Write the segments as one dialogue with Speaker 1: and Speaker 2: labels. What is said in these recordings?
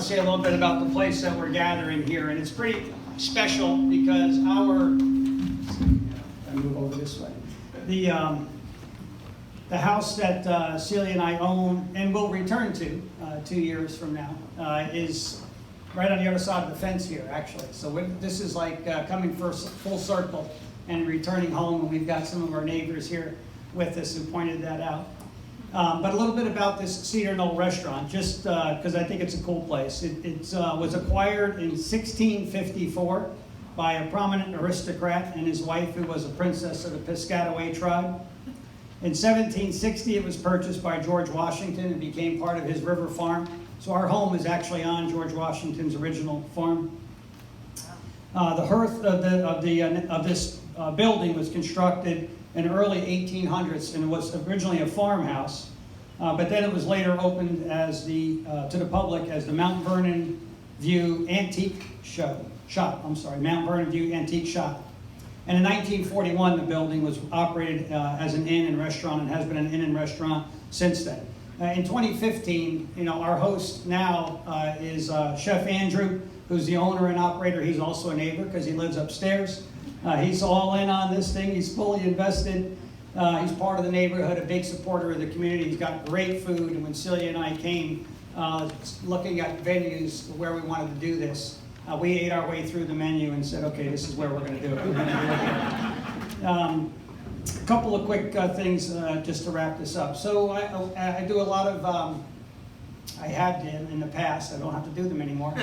Speaker 1: to say a little bit about the place that we're gathering here, and it's pretty special because I move over this way. The house that Celia and I own and will return to 2 years from now is right on the other side of the fence here, actually. So this is like coming full circle and returning home, and we've got some of our neighbors here with us who pointed that out. But a little bit about this Cedar Knoll restaurant, just because I think it's a cool place. It was acquired in 1654 by a prominent aristocrat and his wife, who was a princess of the Piscataway tribe. In 1760, it was purchased by George Washington and became part of his river farm. So our home is actually on George Washington's original farm. The hearth of this building was constructed in the early 1800s, and it was originally a farmhouse, but then it was later opened as to the public as the Mount Vernon View Antique Shop. Mount Vernon View Antique Shop. And in 1941, the building was operated as an inn and restaurant, and has been an inn and restaurant since then. In 2015, our host now is Chef Andrew, who's the owner and operator. He's also a neighbor because he lives upstairs. He's all in on this thing. He's fully invested. He's part of the neighborhood, a big supporter of the community. He's got great food. And when Celia and I came looking at venues where we wanted to do this, we ate our way through the menu and said, okay, this is where we're going to do it. We're going to do it. A couple of quick things just to wrap this up. So I do a lot of, I had in the past, I don't have to do them anymore,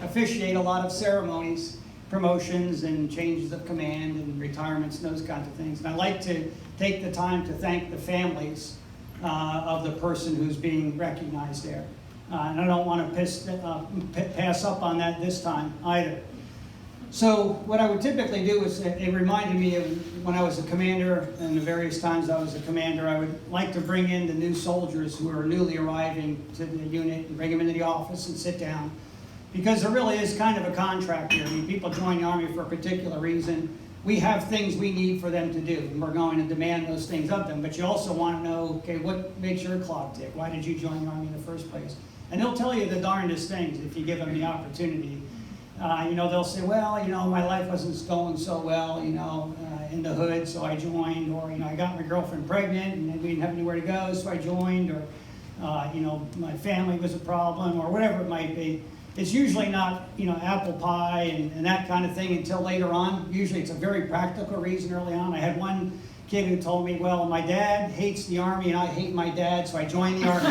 Speaker 1: officiate a lot of ceremonies, promotions and changes of command and retirements and those kinds of things. And I like to take the time to thank the families of the person who's being recognized there. And I don't want to pass up on that this time either. So what I would typically do is, it reminded me of when I was a commander, and the various times I was a commander, I would like to bring in the new soldiers who are newly arriving to the unit and bring them into the office and sit down. Because there really is kind of a contract here. I mean, people join the Army for a particular reason. We have things we need for them to do, and we're going to demand those things of them. But you also want to know, okay, what makes your clock tick? Why did you join the Army in the first place? And they'll tell you the darndest things if you give them the opportunity. They'll say, well, my life wasn't going so well, in the hood, so I joined. Or, I got my girlfriend pregnant and we didn't have anywhere to go, so I joined. Or, my family was a problem, or whatever it might be. It's usually not, apple pie and that kind of thing until later on. Usually it's a very practical reason early on. I had one kid who told me, well, my dad hates the Army and I hate my dad, so I joined the Army.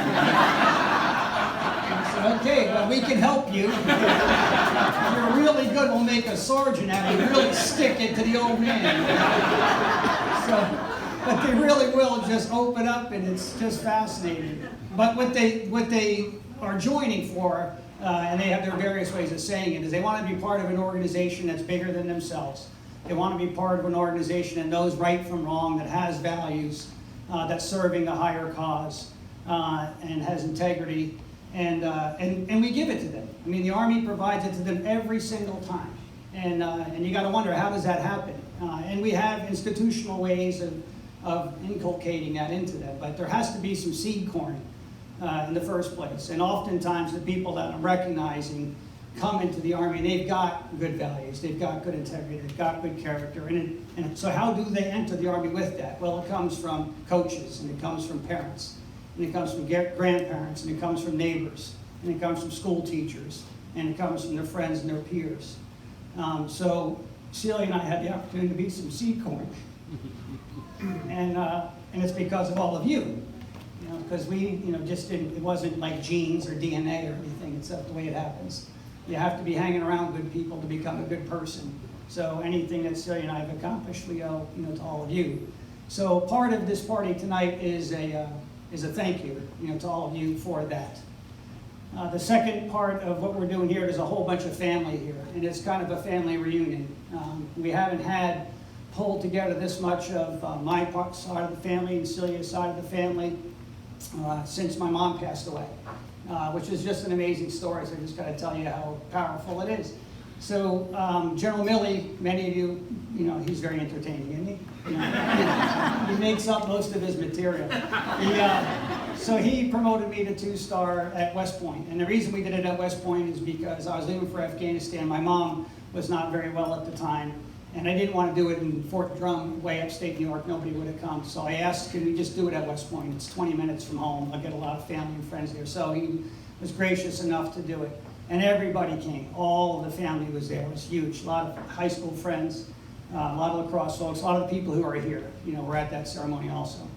Speaker 1: I said, okay, well, we can help you. If you're really good, we'll make a sergeant out of you, really stick it to the old man. But they really will just open up, and it's just fascinating. But what they are joining for, and they have their various ways of saying it, is they want to be part of an organization that's bigger than themselves. They want to be part of an organization that knows right from wrong, that has values, that's serving a higher cause, and has integrity, and we give it to them. I mean, the Army provides it to them every single time, and you got to wonder, how does that happen? And we have institutional ways of inculcating that into them, but there has to be some seed corn in the first place. And oftentimes the people that I'm recognizing come into the Army and they've got good values, they've got good integrity, they've got good character. And so how do they enter the Army with that? Well, it comes from coaches, and it comes from parents, and it comes from grandparents, and it comes from neighbors, and it comes from school teachers, and it comes from their friends and their peers. So Celia and I had the opportunity to be some seed corn. And it's because of all of you. Because we, just didn't, it wasn't like genes or DNA or anything. It's the way it happens. You have to be hanging around good people to become a good person. So anything that Celia and I have accomplished, we owe, to all of you. So part of this party tonight is a thank you, to all of you for that. The second part of what we're doing here, there's a whole bunch of family here, and it's kind of a family reunion. We haven't had pulled together this much of my side of the family and Celia's side of the family since my mom passed away, which is just an amazing story. So I just got to tell you how powerful it is. So General Milley, many of you, he's very entertaining, isn't he? He makes up most of his material. So he promoted me to 2-star at West Point. And the reason we did it at West Point is because I was leaving for Afghanistan. My mom was not very well at the time. And I didn't want to do it in Fort Drum, way upstate New York. Nobody would have come. So I asked, can we just do it at West Point? It's 20 minutes from home. I'll get a lot of family and friends there. So he was gracious enough to do it. And everybody came. All of the family was there. It was huge. A lot of high school friends, a lot of lacrosse folks, a lot of the people who are here, were at that ceremony also.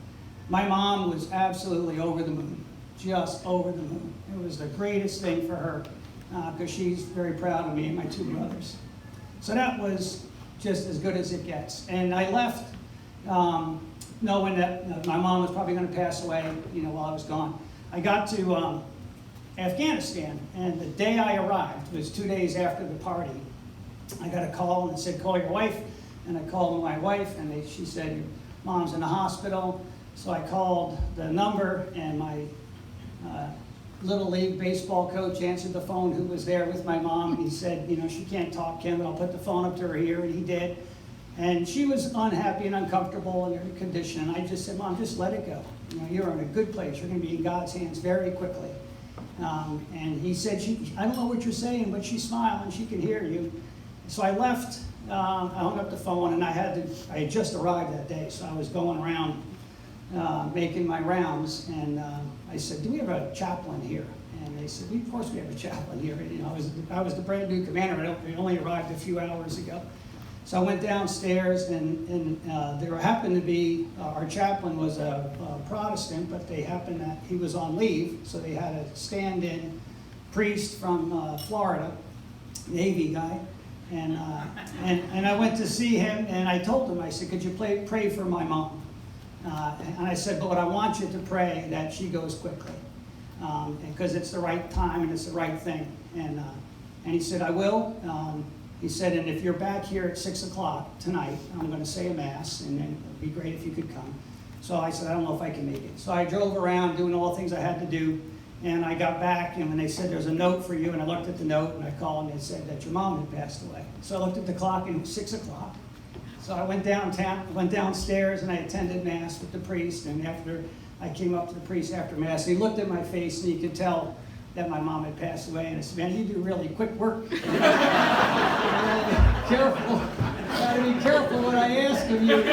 Speaker 1: My mom was absolutely over the moon, just over the moon. It was the greatest thing for her because she's very proud of me and my 2 brothers. So that was just as good as it gets. And I left knowing that my mom was probably going to pass away, while I was gone. I got to Afghanistan, and the day I arrived was 2 days after the party. I got a call and it said, call your wife. And I called my wife, and she said, your mom's in the hospital. So I called the number, and my Little League baseball coach answered the phone, who was there with my mom. He said, she can't talk, Kim, but I'll put the phone up to her here, and he did. And she was unhappy and uncomfortable in her condition. And I just said, Mom, just let it go. You're in a good place. You're going to be in God's hands very quickly. And he said, I don't know what you're saying, but she smiled and she could hear you. So I left, I hung up the phone, and I had just arrived that day, so I was going around making my rounds, and I said, do we have a chaplain here? And they said, of course we have a chaplain here. I was the brand new commander. I only arrived a few hours ago. So I went downstairs, and there happened to be, our chaplain was a Protestant, but he was on leave, so they had a stand-in priest from Florida, Navy guy, and I went to see him, and I told him, I said, could you pray for my mom? And I said, but I want you to pray that she goes quickly, because it's the right time and it's the right thing. And he said, I will. He said, and if you're back here at 6 o'clock tonight, I'm going to say a mass, and then it'd be great if you could come. So I said, I don't know if I can make it. So I drove around doing all the things I had to do, and I got back, and when they said, there's a note for you, and I looked at the note, and I called, and they said that your mom had passed away. So I looked at the clock, and it was 6 o'clock. So I went downstairs, and I attended mass with the priest, and after I came up to the priest after mass, he looked at my face, and he could tell that my mom had passed away, and I said, man, you do really quick work. Careful. Gotta be careful what I ask of you.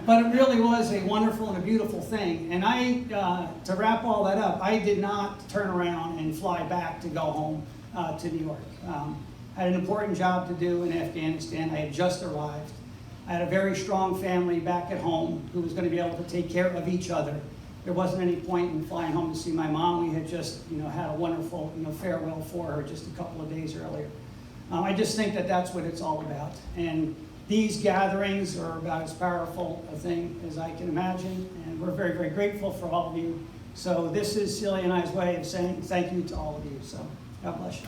Speaker 1: But it really was a wonderful and a beautiful thing. And to wrap all that up, I did not turn around and fly back to go home to New York. I had an important job to do in Afghanistan. I had just arrived. I had a very strong family back at home who was going to be able to take care of each other. There wasn't any point in flying home to see my mom. We had just, had a wonderful, farewell for her just a couple of days earlier. I just think that that's what it's all about. And these gatherings are about as powerful a thing as I can imagine. And we're very, very grateful for all of you. So this is Celia and I's way of saying thank you to all of you. So God bless you.